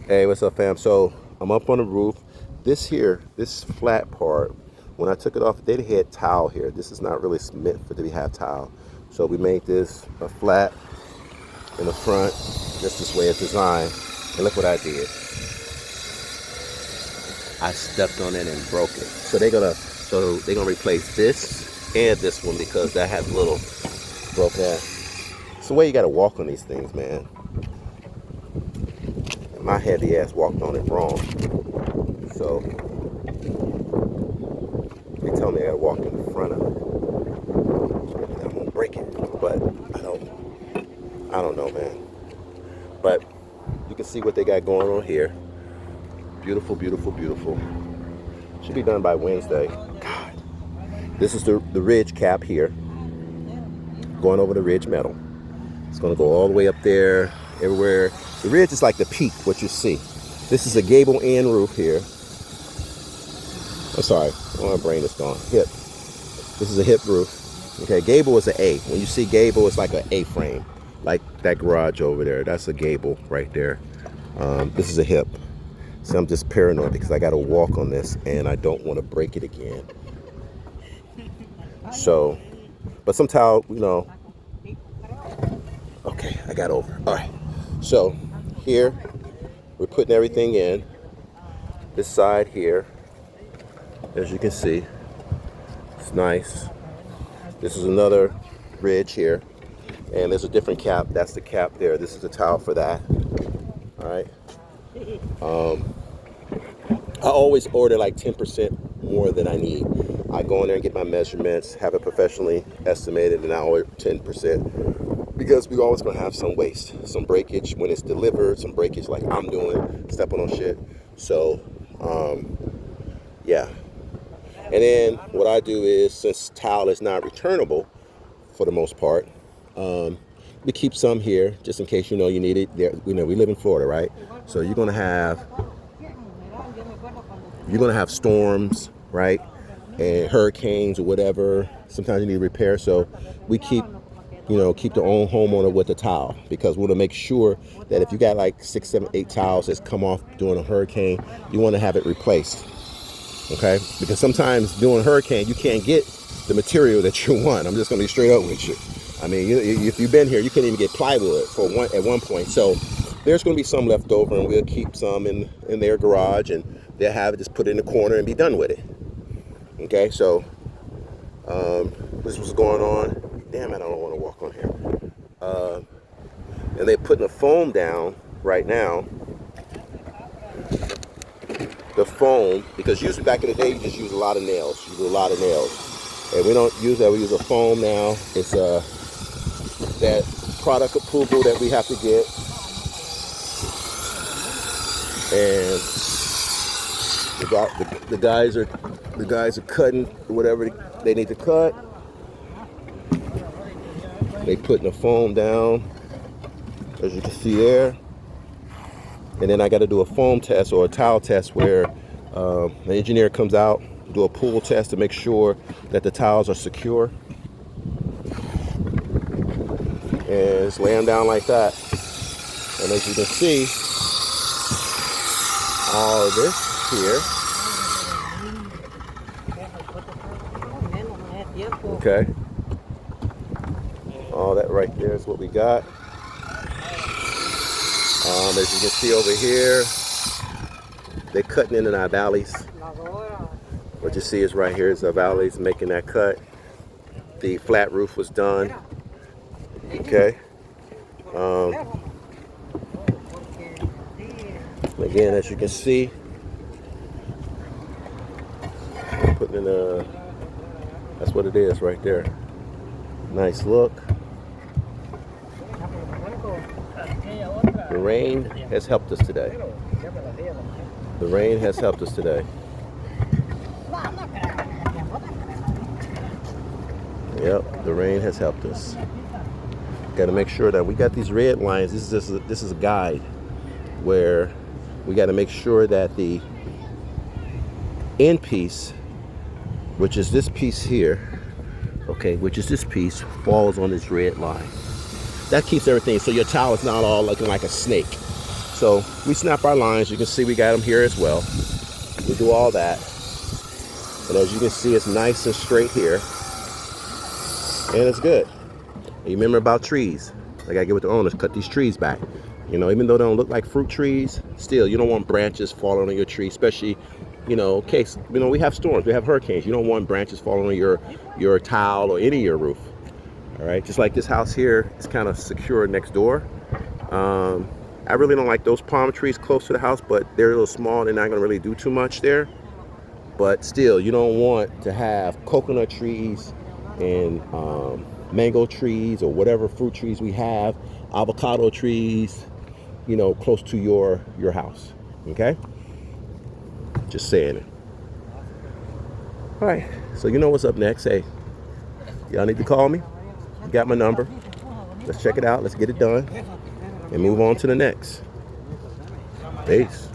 Hey, what's up, fam? So I'm up on the roof. This flat part, when I took it off, they had tile here. This is not really meant for to be have tile. So we made this a flat in the front, just this way it's designed. And look what I did. I stepped on it and broke it. So they're gonna replace this and this one because that has a little broken. It's the way you gotta walk on these things, man. My heavy ass walked on it wrong. So they tell me I gotta walk in the front of it. I'm gonna break it, but I don't know, man. But you can see what they got going on here. Beautiful, beautiful, beautiful. Should be done by Wednesday. God, this is the ridge cap here, going over the ridge metal. It's gonna go all the way up there, everywhere. The ridge is like the peak, what you see. This is a gable end roof here. I'm sorry, my brain is gone. Hip. This is a hip roof. Okay, gable is an A. When you see gable, it's like an A frame, like that garage over there. That's a gable right there. This is a hip. So I'm just paranoid because I got to walk on this and I don't want to break it again. So, but some tile, okay, I got over. All right. So here, we're putting everything in. This side here, as you can see, it's nice. This is another ridge here. And there's a different cap. That's the cap there. This is the tile for that. All right. I always order like 10% more than I need. I go in there and get my measurements, have it professionally estimated, and I order 10% because we're always gonna have some waste, some breakage when it's delivered, some breakage like I'm doing, stepping on shit. So, yeah. And then what I do is, since tile is not returnable for the most part, we keep some here just in case you need it. There, we live in Florida, right? So you're gonna have storms, right? And hurricanes or whatever. Sometimes you need repair. So we keep the own homeowner with the tile because we want to make sure that if you got like 6, 7, 8 tiles that's come off during a hurricane, you want to have it replaced. Okay? Because sometimes during a hurricane, you can't get the material that you want. I'm just gonna be straight up with you. I mean, if you've been here, you can't even get plywood at one point. So there's going to be some left over, and we'll keep some in their garage, and they'll have it just put it in the corner and be done with it. Okay, so this was going on. Damn it, I don't want to walk on here. And they're putting the foam down right now. The foam, because usually back in the day, you just use a lot of nails. And we don't use that. We use a foam now. It's that product approval that we have to get. And the guys are cutting whatever they need to cut. They putting the foam down, as you can see there. And then I got to do a foam test or a tile test where the engineer comes out, do a pull test to make sure that the tiles are secure. And just lay them down like that. And as you can see, all this here. Okay. All that right there is what we got. As you can see over here, they're cutting in our valleys. What you see is right here is our valleys making that cut. The flat roof was done. Okay. Again, as you can see, putting in that's what it is right there. Nice look. The rain has helped us today. The rain has helped us today. Yep, the rain has helped us. Got to make sure that we got these red lines. This is a guide where we got to make sure that the end piece, which is this piece here, okay, which is this piece, falls on this red line. That keeps everything so your tile is not all looking like a snake. So we snap our lines. You can see we got them here as well. We do all that. And as you can see, it's nice and straight here. And it's good. And you remember about trees. I gotta get with the owners, cut these trees back. You know, even though they don't look like fruit trees, still, you don't want branches falling on your tree, especially, you know, case, you know, we have storms, we have hurricanes. You don't want branches falling on your tile or any of your roof. All right, just like this house here, it's kind of secure next door. I really don't like those palm trees close to the house, but they're a little small. They're not gonna really do too much there. But still, you don't want to have coconut trees and mango trees or whatever fruit trees we have, avocado trees, you know, close to your house. Okay, just saying it. All right, so you know what's up next. Hey, y'all need to call me. You got my number. Let's check it out. Let's get it done and move on to the next. Peace.